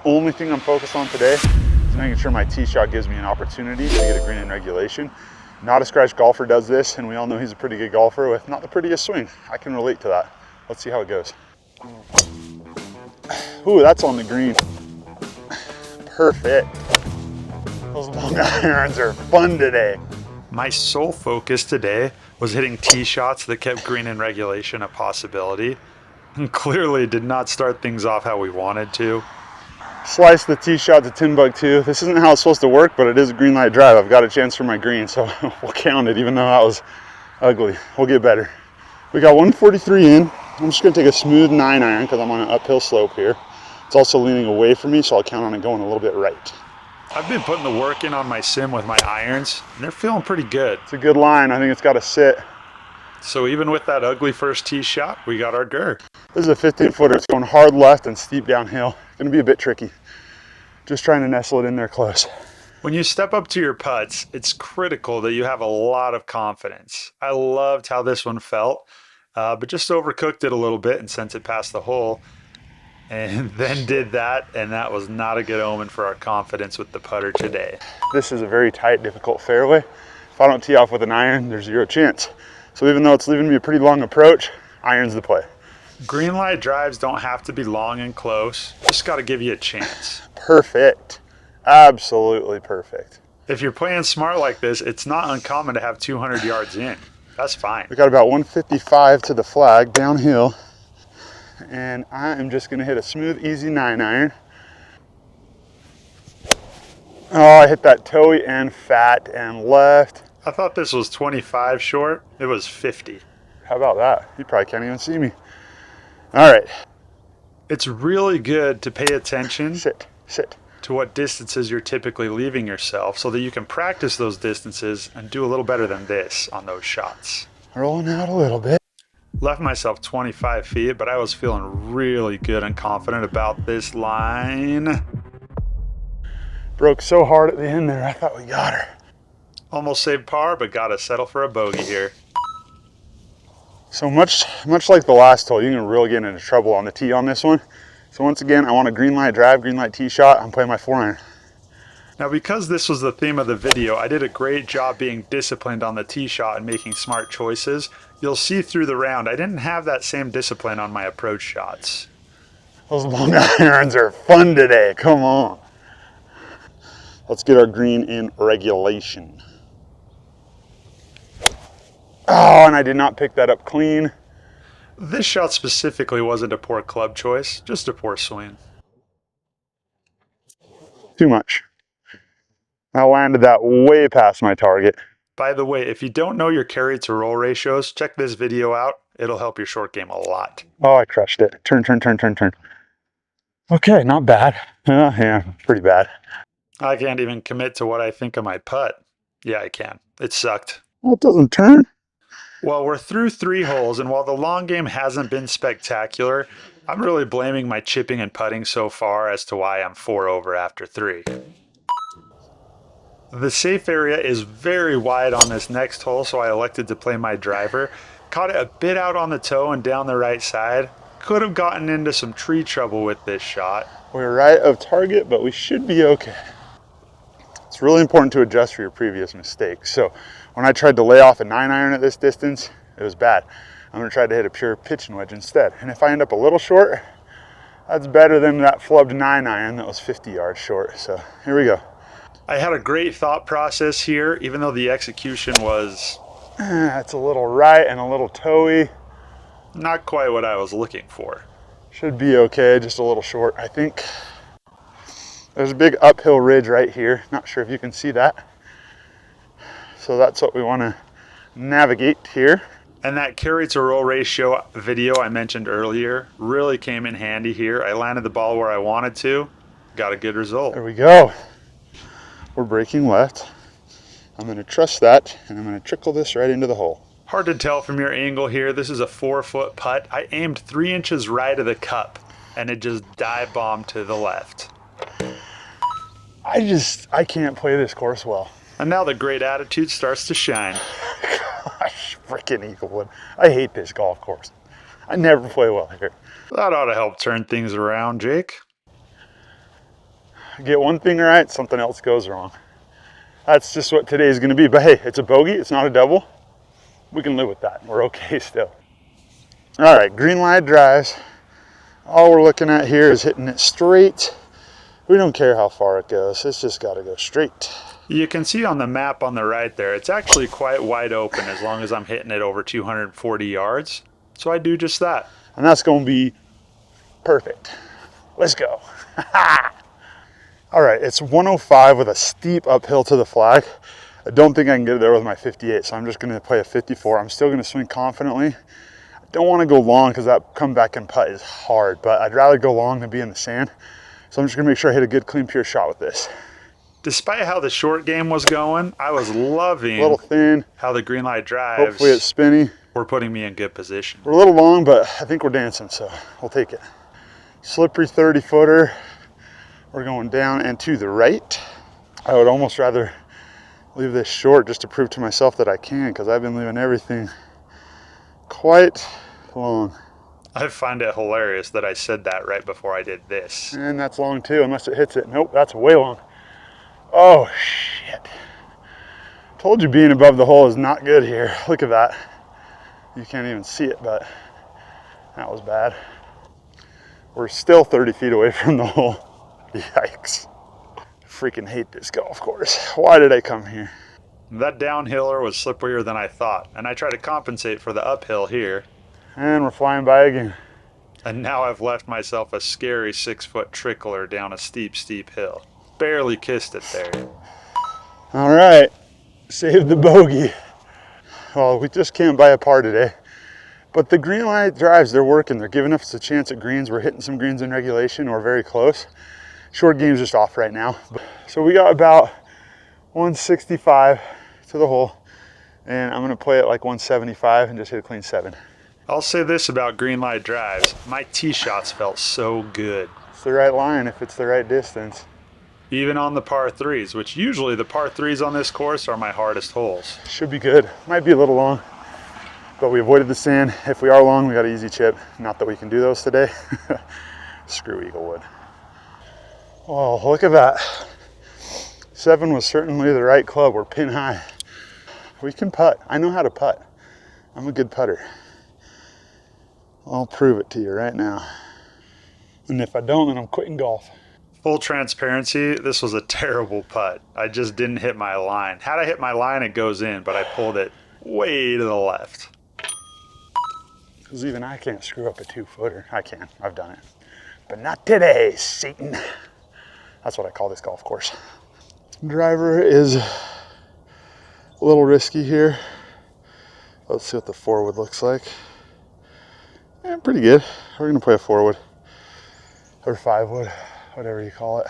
only thing I'm focused on today is making sure my tee shot gives me an opportunity to get a green in regulation. Not a scratch golfer does this, and we all know he's a pretty good golfer with not the prettiest swing. I can relate to that. Let's see how it goes. Ooh, that's on the green. Perfect. Those long irons are fun today. My sole focus today was hitting tee shots that kept green in regulation a possibility, and clearly did not start things off how we wanted to. Slice the tee shot to Timbuktu. This isn't how it's supposed to work, but it is a Greenlight drive. I've got a chance for my green, so we'll count it, even though that was ugly. We'll get better. We got 143 in. I'm just gonna take a smooth 9-iron because I'm on an uphill slope here. It's also leaning away from me, so I'll count on it going a little bit right. I've been putting the work in on my sim with my irons, and they're feeling pretty good. It's a good line. I think it's got to sit. So even with that ugly first tee shot, we got our GIR. This is a 15-footer. It's going hard left and steep downhill. Gonna be a bit tricky. Just trying to nestle it in there close. When you step up to your putts, it's critical that you have a lot of confidence. I loved how this one felt, but just overcooked it a little bit and sent it past the hole. And then did that, and that was not a good omen for our confidence with the putter today. This is a very tight, difficult fairway. If I don't tee off with an iron, there's zero chance. So even though it's leaving me a pretty long approach, iron's the play. Greenlight drives don't have to be long and close. Just got to give you a chance. Perfect. Absolutely perfect. If you're playing smart like this, it's not uncommon to have 200 yards in. That's fine. We got about 155 to the flag downhill. And I am just gonna hit a smooth, easy 9-iron. Oh, I hit that toey and fat and left. I thought this was 25 short. It was 50. How about that? You probably can't even see me. All right. It's really good to pay attention Sit. to what distances you're typically leaving yourself so that you can practice those distances and do a little better than this on those shots. Rolling out a little bit. Left myself 25 feet, but I was feeling really good and confident about this line. Broke so hard at the end there, I thought we got her. Almost saved par, but got to settle for a bogey here. So much like the last hole, you can really get into trouble on the tee on this one. So once again, I want a Greenlight drive, Greenlight tee shot. I'm playing my 4-iron. Now, because this was the theme of the video, I did a great job being disciplined on the tee shot and making smart choices. You'll see through the round, I didn't have that same discipline on my approach shots. Those long irons are fun today, come on. Let's get our green in regulation. Oh, and I did not pick that up clean. This shot specifically wasn't a poor club choice, just a poor swing. Too much. I landed that way past my target. By the way, if you don't know your carry to roll ratios, check this video out. It'll help your short game a lot. Oh, I crushed it. Turn. Okay, not bad. Yeah, pretty bad. I can't even commit to what I think of my putt. Yeah, I can. It sucked. Well, it doesn't turn. Well, we're through 3 holes, and while the long game hasn't been spectacular, I'm really blaming my chipping and putting so far as to why I'm 4 over after 3. The safe area is very wide on this next hole, so I elected to play my driver. Caught it a bit out on the toe and down the right side. Could have gotten into some tree trouble with this shot. We're right of target, but we should be okay. It's really important to adjust for your previous mistakes. So when I tried to lay off a 9-iron at this distance, it was bad. I'm gonna try to hit a pure pitching wedge instead. And if I end up a little short, that's better than that flubbed 9-iron that was 50 yards short. So here we go. I had a great thought process here, even though the execution was... It's a little right and a little toey. not quite what I was looking for. Should be okay, just a little short, I think. There's a big uphill ridge right here. Not sure if you can see that. So that's what we want to navigate here. And that carry to roll ratio video I mentioned earlier really came in handy here. I landed the ball where I wanted to, got a good result. There we go. We're breaking left. I'm going to trust that, and I'm going to trickle this right into the hole. Hard to tell from your angle here. This is a 4-foot putt. I aimed 3 inches right of the cup, and it just dive bombed to the left. I can't play this course well. And now the great attitude starts to shine. Gosh, freaking Eaglewood. I hate this golf course. I never play well here. That ought to help turn things around, Jake. Get one thing right, something else goes wrong. That's just what today is gonna be. But hey, it's a bogey, it's not a double. We can live with that, we're okay still. All right, Greenlight drives. All we're looking at here is hitting it straight. We don't care how far it goes, it's just gotta go straight. You can see on the map on the right there, it's actually quite wide open as long as I'm hitting it over 240 yards. So I do just that. And that's gonna be perfect. Let's go. All right, it's 105 with a steep uphill to the flag. I don't think I can get there with my 58, so I'm just gonna play a 54. I'm still gonna swing confidently. I don't wanna go long because that comeback and putt is hard, but I'd rather go long than be in the sand. So I'm just gonna make sure I hit a good, clean, pure shot with this. Despite how the short game was going, I was loving A little thin. how the Greenlight drives Hopefully it's spinny. were putting me in good position. We're a little long, but I think we're dancing, so we'll take it. Slippery 30 footer. We're going down and to the right. I would almost rather leave this short just to prove to myself that I can, because I've been leaving everything quite long. I find it hilarious that I said that right before I did this. And that's long too, unless it hits it. Nope, that's way long. Oh, shit. Told you being above the hole is not good here. Look at that. You can't even see it, but that was bad. We're still 30 feet away from the hole. Yikes. Freaking hate this golf course. Why did I come here? That downhiller was slipperier than I thought, and I try to compensate for the uphill here. And we're flying by again. And now I've left myself a scary 6-foot trickler down a steep, steep hill. Barely kissed it there. All right, saved the bogey. Well, we just can't buy a par today. But the Greenlight drives, they're working. They're giving us a chance at greens. We're hitting some greens in regulation or very close. Short game's just off right now. So we got about 165 to the hole, and I'm gonna play it like 175 and just hit a clean 7. I'll say this about Greenlight drives. My tee shots felt so good. It's the right line if it's the right distance. Even on the par 3s, which usually the par 3s on this course are my hardest holes. Should be good. Might be a little long, but we avoided the sand. If we are long, we got an easy chip. Not that we can do those today. Screw Eaglewood. Oh, look at that. 7 was certainly the right club. We're pin high. We can putt. I know how to putt. I'm a good putter. I'll prove it to you right now. And if I don't, then I'm quitting golf. Full transparency, this was a terrible putt. I just didn't hit my line. Had I hit my line, it goes in, but I pulled it way to the left. Because even I can't screw up a 2-footer. I can. I've done it. But not today, Satan. That's what I call this golf course. Driver is a little risky here. Let's see what the forward looks like. Yeah, pretty good. We're gonna play a 4-wood or 5-wood, whatever you call it.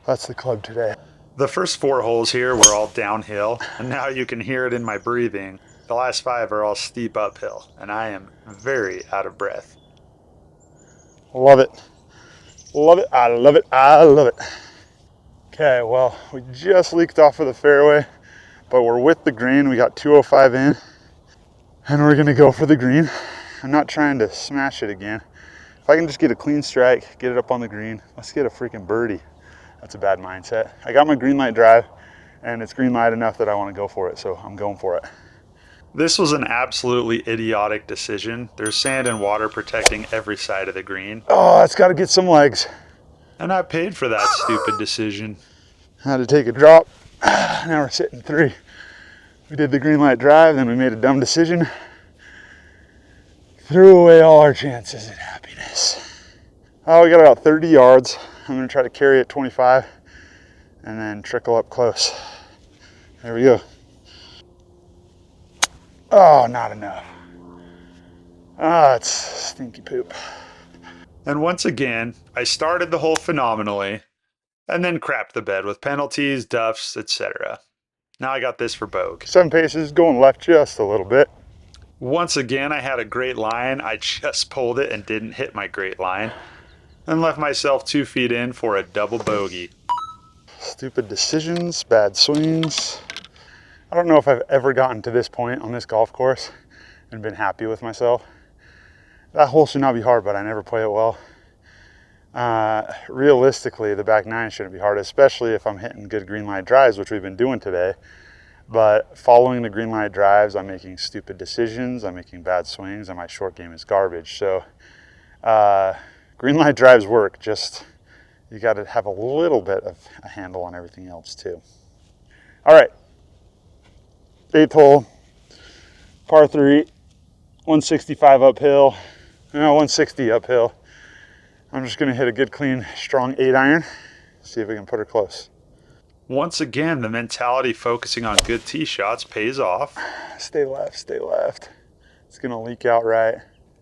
That's the club today. The first 4 holes here were all downhill, and now you can hear it in my breathing. The last 5 are all steep uphill, and I am very out of breath. Love it. Love it. I love it. I love it. Okay, well, we just leaked off of the fairway, but we're with the green. We got 205 in, and we're gonna go for the green. I'm not trying to smash it again. If I can just get a clean strike, get it up on the green, let's get a freaking birdie. That's a bad mindset. I got my Greenlight drive, and it's Greenlight enough that I want to go for it, so I'm going for it. This was an absolutely idiotic decision. There's sand and water protecting every side of the green. Oh, it's got to get some legs. And I paid for that stupid decision. Had to take a drop. Now we're sitting 3. We did the Greenlight drive, then we made a dumb decision. Threw away all our chances at happiness. Oh, we got about 30 yards. I'm gonna try to carry it 25 and then trickle up close. There we go. Oh, not enough. Ah, it's stinky poop. And once again, I started the hole phenomenally and then crapped the bed with penalties, duffs, etc. Now I got this for Bogue. 7 paces, going left just a little bit. Once again, I had a great line. I just pulled it and didn't hit my great line and left myself 2 feet in for a double bogey. Stupid decisions, bad swings. I don't know if I've ever gotten to this point on this golf course and been happy with myself. That hole should not be hard, but I never play it well. Realistically, the back nine shouldn't be hard, especially if I'm hitting good Greenlight drives, which we've been doing today. But following the Greenlight drives, I'm making stupid decisions, I'm making bad swings, and my short game is garbage. So Greenlight drives work, just you got to have a little bit of a handle on everything else too. All right, 8th hole, par 3, 165 uphill, no, 160 uphill. I'm just gonna hit a good, clean, strong 8-iron, see if we can put her close. Once again, the mentality focusing on good tee shots pays off. Stay left, stay left. It's gonna leak out right.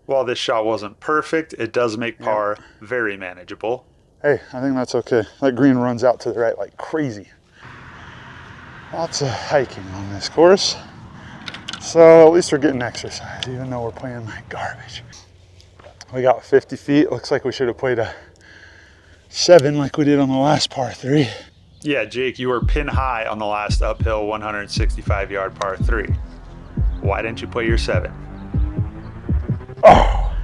While this shot wasn't perfect, it does make par very manageable. Hey, I think that's okay. That green runs out to the right like crazy. Lots of hiking on this course. So at least we're getting exercise, even though we're playing like garbage. We got 50 feet. Looks like we should have played a 7 like we did on the last par 3. Yeah, Jake, you were pin high on the last uphill 165-yard par 3. Why didn't you play your 7? Oh,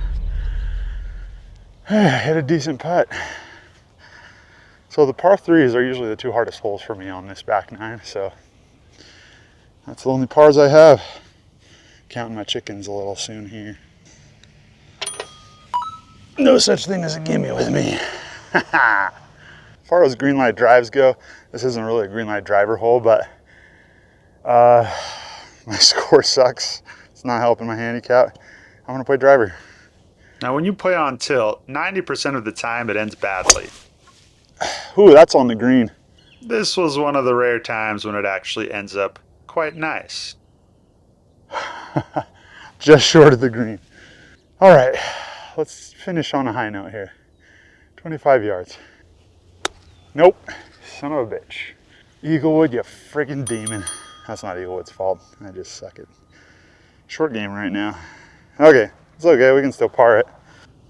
I hit a decent putt. So the par 3s are usually the 2 hardest holes for me on this back nine, so that's the only pars I have. Counting my chickens a little soon here. No such thing as a gimme with me. As far as Greenlight drives go, this isn't really a Greenlight driver hole, but my score sucks. It's not helping my handicap. I'm gonna play driver. Now, when you play on tilt, 90% of the time it ends badly. Ooh, that's on the green. This was one of the rare times when it actually ends up quite nice. Just short of the green. All right, let's finish on a high note here. 25 yards. Nope, son of a bitch. Eaglewood, you friggin' demon. That's not Eaglewood's fault. I just suck at short game right now. Okay, it's okay, we can still par it.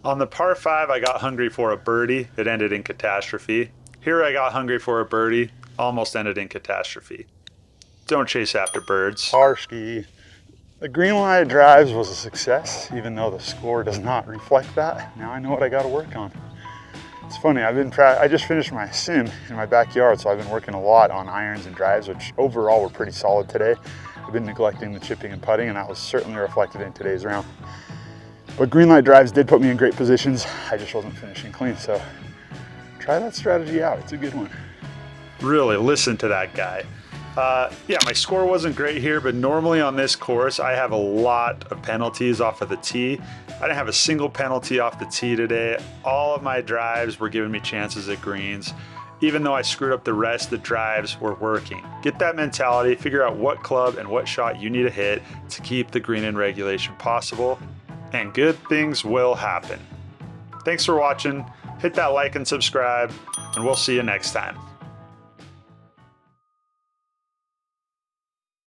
On the par 5, I got hungry for a birdie. It ended in catastrophe. Here I got hungry for a birdie. Almost ended in catastrophe. Don't chase after birds. Par ski. The Greenlight drives was a success, even though the score does not reflect that. Now I know what I gotta work on. It's funny, I just finished my sim in my backyard, so I've been working a lot on irons and drives, which overall were pretty solid today. I've been neglecting the chipping and putting, and that was certainly reflected in today's round. But Greenlight drives did put me in great positions. I just wasn't finishing clean, so try that strategy out. It's a good one. Really, listen to that guy. Yeah, my score wasn't great here, but normally on this course, I have a lot of penalties off of the tee. I didn't have a single penalty off the tee today. All of my drives were giving me chances at greens. Even though I screwed up the rest, the drives were working. Get that mentality, figure out what club and what shot you need to hit to keep the green in regulation possible, and good things will happen. Thanks for watching. Hit that like and subscribe, and we'll see you next time.